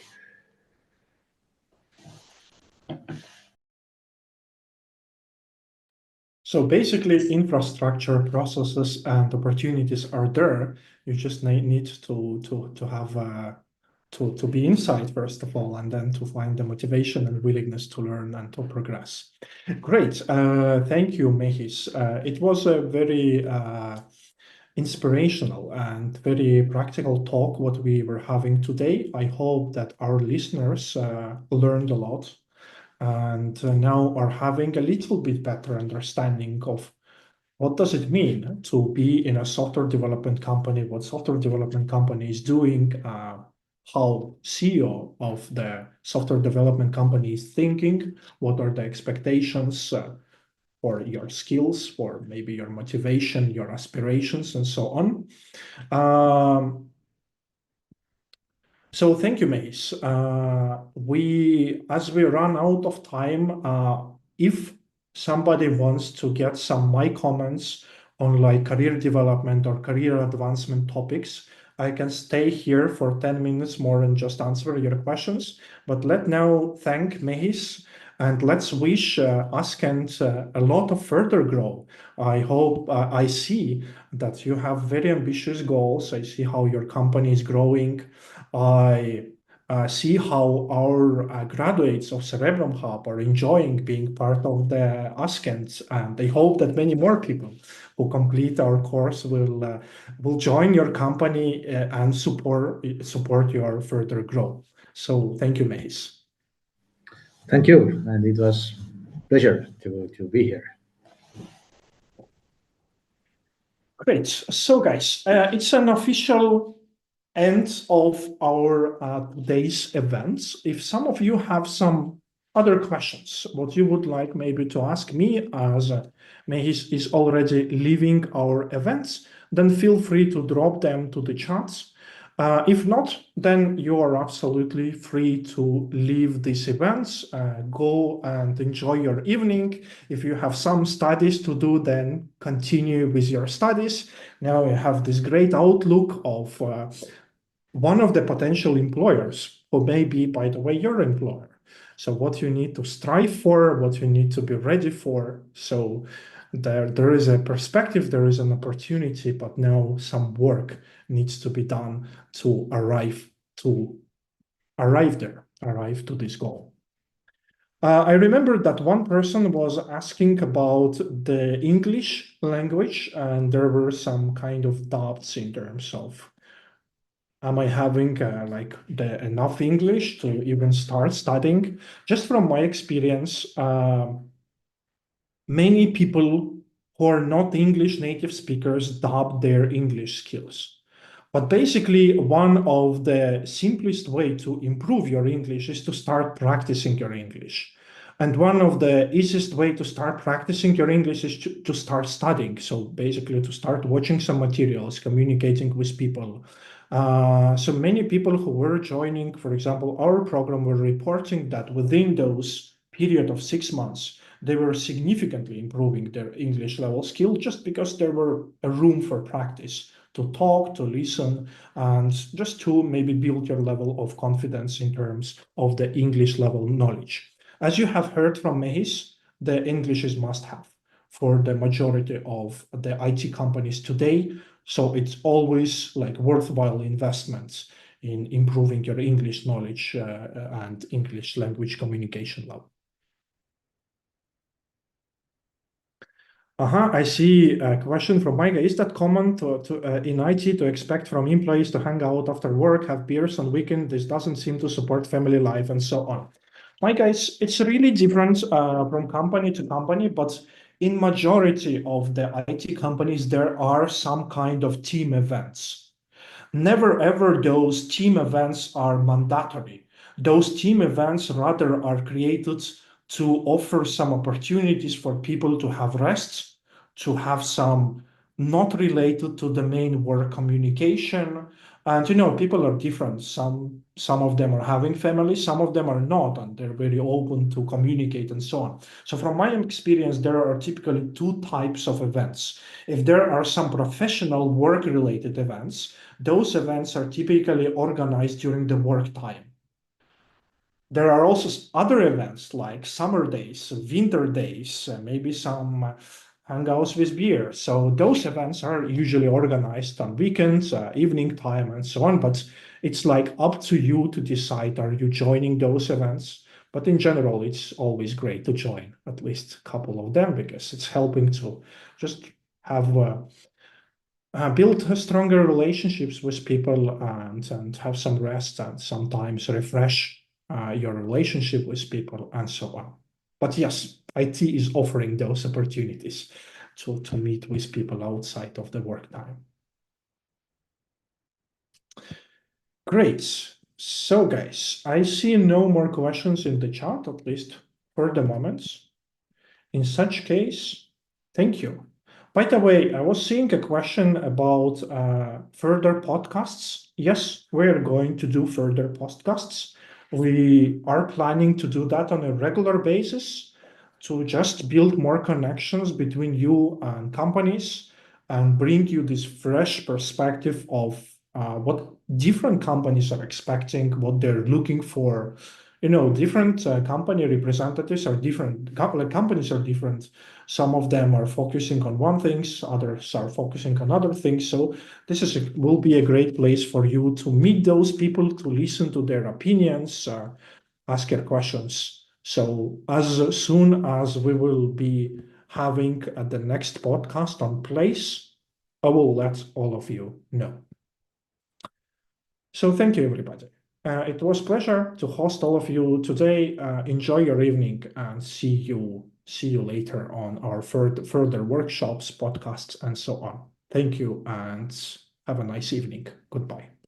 So basically, infrastructure, processes, and opportunities are there. You just need to have to be inside first of all, and then to find the motivation and willingness to learn and to progress. Great, thank you, Mehis. It was a very inspirational and very practical talk what we were having today. I hope that our listeners learned a lot and now are having a little bit better understanding of what does it mean to be in a software development company, what software development company is doing, how CEO of the software development company is thinking, what are the expectations for your skills, for maybe your motivation, your aspirations, and so on. So thank you, Mehis. As we run out of time, if somebody wants to get some my comments on like career development or career advancement topics, I can stay here for 10 minutes more and just answer your questions. But let now thank Mehis and let's wish Askend a lot of further growth. I hope I see that you have very ambitious goals. I see how your company is growing. I see how our graduates of Cerebrum Hub are enjoying being part of the Askend, and I hope that many more people who complete our course will join your company and support your further growth. So thank you, Mehis. Thank you, and it was pleasure to be here. Great. So, guys, it's an official end of our today's events. If some of you have some other questions, what you would like maybe to ask me as Mehis is already leaving our events, then feel free to drop them to the chats. If not, then you are absolutely free to leave these events, go and enjoy your evening. If you have some studies to do, then continue with your studies. Now you have this great outlook of one of the potential employers who may be, by the way, your employer. So what you need to strive for, what you need to be ready for. So there is a perspective, there is an opportunity, but now some work needs to be done to arrive there, arrive to this goal. I remember that one person was asking about the English language, and there were some kind of doubts in terms of am I having like enough English to even start studying? Just from my experience, many people who are not English native speakers doubt their English skills. But basically, one of the simplest way to improve your English is to start practicing your English. And one of the easiest way to start practicing your English is to start studying. So basically to start watching some materials, communicating with people. So many people who were joining, for example, our program were reporting that within those period of 6 months, they were significantly improving their English level skill just because there were a room for practice to talk, to listen, and just to maybe build your level of confidence in terms of the English level knowledge. As you have heard from Mehis, the English is must-have for the majority of the IT companies today. So it's always like worthwhile investments in improving your English knowledge and English language communication level. I see a question from Micah. Is that common in IT to expect from employees to hang out after work, have beers on weekend? This doesn't seem to support family life and so on. Micah, it's really different from company to company, but in majority of the IT companies, there are some kind of team events. Never ever those team events are mandatory. Those team events rather are created to offer some opportunities for people to have rests, to have some not related to the main work communication. And people are different. Some of them are having families, some of them are not, and they're very open to communicate and so on. So from my experience, there are typically two types of events. If there are some professional work-related events, those events are typically organized during the work time. There are also other events like summer days, winter days, maybe some hangouts with beer. So those events are usually organized on weekends, evening time, and so on. But it's like up to you to decide, are you joining those events? But in general, it's always great to join at least a couple of them because it's helping to just have build stronger relationships with people and have some rest and sometimes refresh your relationship with people and so on. But yes, IT is offering those opportunities to meet with people outside of the work time. Great. So guys, I see no more questions in the chat, at least for the moment. In such case, thank you. By the way, I was seeing a question about further podcasts. Yes, we're going to do further podcasts. We are planning to do that on a regular basis to just build more connections between you and companies and bring you this fresh perspective of what different companies are expecting, what they're looking for. Different company representatives are different, companies are different. Some of them are focusing on one things, others are focusing on other things. So this will be a great place for you to meet those people, to listen to their opinions, ask your questions. So as soon as we will be having the next podcast on place, I will let all of you know. So thank you, everybody. It was a pleasure to host all of you today. Enjoy your evening and see you later on our further workshops, podcasts, and so on. Thank you and have a nice evening. Goodbye.